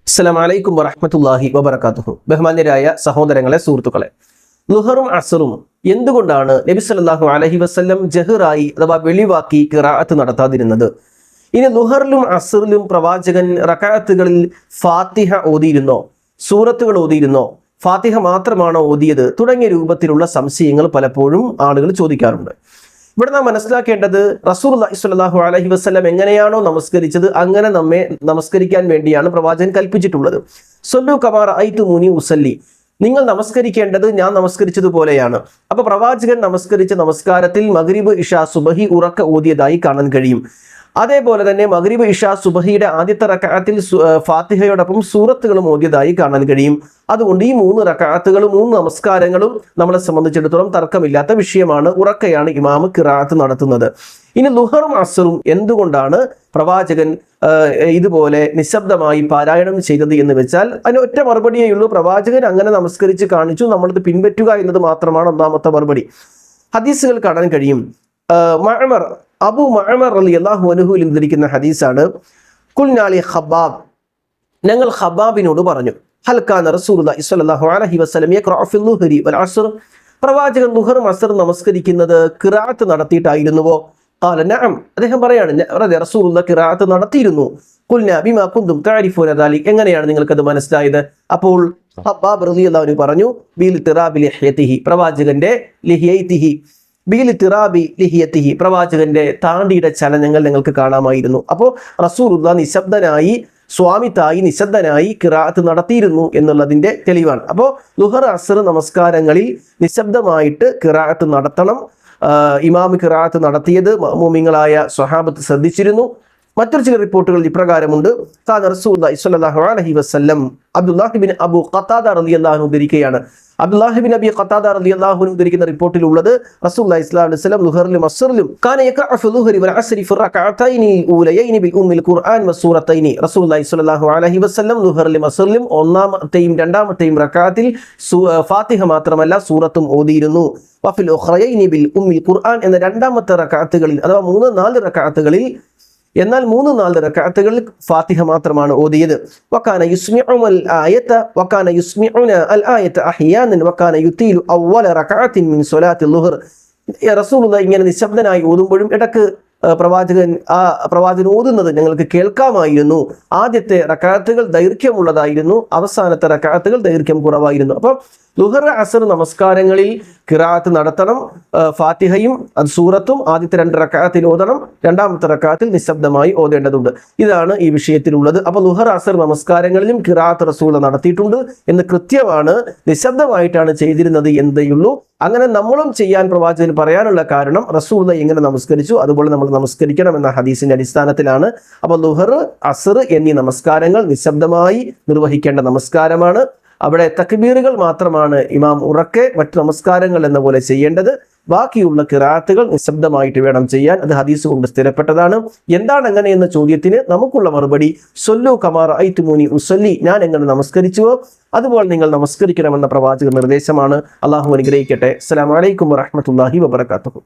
അസ്സലാമു അലൈക്കും വറഹ്മത്തുള്ളാഹി വബറകാതുഹു. ബഹുമാന്യരായ സഹോദരങ്ങളെ, സുഹൃത്തുക്കളെ, ളുഹറും അസറും എന്തുകൊണ്ടാണ് നബി സല്ലല്ലാഹു അലൈഹി വസല്ലം ജഹറായി അഥവാ വെളിവാക്കി ഖിറാഅത്ത് നടത്താതിരുന്നത്? ഇനി ളുഹറിലും അസറിലും പ്രവാചകൻ റകഅത്തുകളിൽ ഫാത്തിഹ ഓതിയിരുന്നോ, സൂറത്തുകൾ ഓതിയിരുന്നോ, ഫാത്തിഹ മാത്രമാണോ ഓതിയത് തുടങ്ങിയ രൂപത്തിലുള്ള സംശയങ്ങൾ പലപ്പോഴും ആളുകൾ ചോദിക്കാറുണ്ട്. ഇവിടെ നാം മനസ്സിലാക്കേണ്ടത്, റസൂലുള്ളാഹി സ്വല്ലല്ലാഹു അലൈഹി വസല്ലം എങ്ങനെയാണോ നമസ്കരിച്ചത് അങ്ങനെ നമ്മെ നമസ്കരിക്കാൻ വേണ്ടിയാണ് പ്രവാചകൻ കൽപ്പിച്ചിട്ടുള്ളത്. സ്വല്ലു കമാ റഅയ്തുമൂനി ഉസല്ലി, നിങ്ങൾ നമസ്കരിക്കേണ്ടത് ഞാൻ നമസ്കരിച്ചതുപോലെയാണ്. അപ്പൊ പ്രവാചകൻ നമസ്കരിച്ച നമസ്കാരത്തിൽ മഗ്രിബ്, ഇശാ, സുബഹി ഉറക്ക ഓതിയതായി കാണാൻ കഴിയും. അതേപോലെ തന്നെ മഗ്രിബ്, ഇശാ, സുബഹിയുടെ ആദ്യത്തെ റകഅത്തിൽ ഫാത്തിഹയോടൊപ്പം സൂറത്തുകളും ഓതിയതായി കാണാൻ കഴിയും. അതുകൊണ്ട് ഈ 3 റകഅത്തുകളും 3 നമസ്കാരങ്ങളും നമ്മളെ സംബന്ധിച്ചിടത്തോളം തർക്കമില്ലാത്ത വിഷയമാണ്. ഉറക്കയാണ് ഇമാമ് ഖിറാഅത്ത് നടത്തുന്നത്. ഇനി ളുഹറും അസറും എന്തുകൊണ്ടാണ് പ്രവാചകൻ ഇതുപോലെ നിശബ്ദമായി പാരായണം ചെയ്തത് എന്ന് വെച്ചാൽ അതിന് ഒറ്റ മറുപടിയേ ഉള്ളൂ. പ്രവാചകൻ അങ്ങനെ നമസ്കരിച്ച് കാണിച്ചു, നമ്മളത് പിൻപറ്റുക എന്നത് മാത്രമാണ് ഒന്നാമത്തെ മറുപടി. ഹദീസുകൾ കാണാൻ കഴിയും. അബൂ മഅമർ റളിയല്ലാഹു അൻഹുവിൽ ഉദ്ധരിക്കുന്ന ഹദീസാണ്. ഖുൽനാ ലി ഖബ്ബാബ്, ഞങ്ങൾ ഖബ്ബാബിനോട് പറഞ്ഞു, ഹൽ കാന റസൂലുള്ളാഹി സ്വല്ലല്ലാഹു അലൈഹി വസല്ലം യഖറഉ ഫിൽ ളുഹരി വൽ അസ്ർ, പ്രവാചകൻ ളുഹറും അസ്റും നമസ്കരിക്കുന്നത് ഖിറാഅത്ത് നടത്തിയിട്ടായിരുന്നുവോ? ഖാല നഅം, അദ്ദേഹം പറയാണ്, റസൂലുള്ളാഹി ഖിറാഅത്ത് നടത്തിയിരുന്നു. ഖുൽനാ ബിമാ കുന്തും തഅരിഫൂന ദാലിക, എങ്ങനെയാണ് നിങ്ങൾക്കത് മനസ്സിലായത്? അപ്പോൾ ഖബ്ബാബ് റളിയല്ലാഹു അൻഹു പറഞ്ഞു, ബിൽ തിറാബി ലിഹ്യതിഹി, പ്രവാചകന്റെ ലിഹ്യതിഹി, ബിൽ തിറാബി ലിഹിയത്തിഹി, പ്രവാചകന്റെ താണ്ടിയുടെ ചലനങ്ങൾ നിങ്ങൾക്ക് കാണാമായിരുന്നു. അപ്പോൾ റസൂലുള്ളാഹി നിശബ്ദനായി, സ്വാമിത്തായി, നിശബ്ദനായി ഖിറാഅത്ത് നടത്തിയിരുന്നു എന്നുള്ളതിന്റെ തെളിവാണ്. അപ്പോൾ ളുഹർ അസ്ർ നമസ്കാരങ്ങളിൽ നിശബ്ദമായിട്ട് ഖിറാഅത്ത് നടത്തണം. ഇമാം ഖിറാഅത്ത് നടത്തിയത് മുഅ്മിനീങ്ങളായ സ്വഹാബത്ത് ശ്രദ്ധിച്ചിരുന്നു. മറ്റൊരു ചില റിപ്പോർട്ടുകൾ ഇപ്രകാരമുണ്ട്. ഖാന റസൂലുള്ളാഹി സ്വല്ലല്ലാഹു അലൈഹി വസല്ലം, അബ്ദുല്ലാഹി ബിൻ അബൂ ഖത്താദ റളിയല്ലാഹു അൻഹു ഉദ്ധരിക്കുകയാണ്. അബ്ദുല്ലാഹി ബിൻ അബി ഖത്താദ റളിയല്ലാഹു അൻഹു ഉദ്ധരിക്കുന്ന റിപ്പോർട്ടിലുള്ളത്, റസൂലുള്ളാഹി സ്വല്ലല്ലാഹു അലൈഹി വസല്ലം ളുഹറിലും അസ്റിലും കാന യഖഅ ഫി ളുഹരി വൽ അസ്രി ഫി റകഅതൈനി ഊലയൈനി ബിൽ ഉമ്മിൽ ഖുർആൻ വസൂറത്തൈനി, റസൂലുള്ളാഹി സ്വല്ലല്ലാഹു അലൈഹി വസല്ലം ളുഹറിലും അസ്റിലും ഒന്നാമത്തെയും രണ്ടാമത്തെയും റകഅത്തിൽ ഫാത്തിഹ മാത്രമല്ല സൂറത്തും ഓതിയിരുന്നു. വഫിൽ ഉഖറയൈനി ബിൽ ഉമ്മിൽ ഖുർആൻ, എന്ന രണ്ടാമത്തെ റകഅത്തുകളിൽ അഥവാ 3-4 റകഅത്തുകളിൽ, എന്നാൽ 3-4 റകഅത്തുകളിൽ ഫാത്തിഹ മാത്രമാണ് ഓതിയത്. വകാന യുസ്മിഉൽ ആയത വകാന യുസ്മിഉന അൽ ആയത അഹ്യാനൻ വകാന യുതീലു അവ്വല റകഅത്തിൻ മിൻ സ്വലാത്തിൽ ളുഹർ, റസൂലുള്ളാഹി ഇങ്ങനെ നിശബ്ദനായി ഓതുമ്പോഴും ഇടക്ക് പ്രവാചകൻ ഓതുന്നത് ഞങ്ങൾക്ക് കേൾക്കാമായിരുന്നു. ആദ്യത്തെ റകഅത്തുകൾ ദൈർഘ്യമുള്ളതായിരുന്നു, അവസാനത്തെ റകഅത്തുകൾ ദൈർഘ്യം കുറവായിരുന്നു. അപ്പം ളുഹർ അസ്ർ നമസ്കാരങ്ങളിൽ ഖിറാഅത്ത് നടത്തണം. ഫാത്തിഹയും സൂറത്തും ആദ്യത്തെ 2 റകഅത്തിൽ ഓതണം, രണ്ടാമത്തെ റകഅത്തിൽ നിശബ്ദമായി ഓതേണ്ടതുണ്ട്. ഇതാണ് ഈ വിഷയത്തിലുള്ളത്. അപ്പോൾ ളുഹർ അസ്ർ നമസ്കാരങ്ങളിലും ഖിറാഅത്ത് റസൂൽ നടത്തിയിട്ടുണ്ട് എന്ന് കൃത്യമാണ്. നിശബ്ദമായിട്ടാണ് ചെയ്തിരുന്നത് എന്നേയുള്ളൂ. അങ്ങനെ നമ്മളും ചെയ്യാൻ പ്രവാചകൻ പറയാനുള്ള കാരണം, റസൂൽ എങ്ങനെ നമസ്കരിച്ചു അതുപോലെ നമ്മൾ നമസ്കരിക്കണം എന്ന ഹദീസിന്റെ അടിസ്ഥാനത്തിലാണ്. അപ്പോൾ ളുഹർ, അസ്ർ എന്നീ നമസ്കാരങ്ങൾ നിശബ്ദമായി നിർവഹിക്കേണ്ട നമസ്കാരമാണ്. അവിടെ തക്ബീറുകൾ മാത്രമാണ് ഇമാം ഉറക്കെ മറ്റു നമസ്കാരങ്ങൾ എന്ന പോലെ ചെയ്യേണ്ടത്. ബാക്കിയുള്ള ഖിറാഅത്തുകൾ നിശബ്ദമായിട്ട് വേണം ചെയ്യാൻ. അത് ഹദീസ് കൊണ്ട് സ്ഥിരപ്പെട്ടതാണ്. എന്താണ് അങ്ങനെ എന്ന ചോദ്യത്തിന് നമുക്കുള്ള മറുപടി, സ്വല്ലു കമാ റഅയ്തുമൂനി ഉസല്ലി, ഞാൻ എങ്ങനെ നമസ്കരിച്ചുവോ അതുപോലെ നിങ്ങൾ നമസ്കരിക്കണമെന്ന പ്രവാചക നിർദ്ദേശമാണ്. അള്ളാഹു അനുഗ്രഹിക്കട്ടെ. അസ്സലാമു അലൈക്കും വറഹ്മത്തുള്ളാഹി വബറകാതുഹു.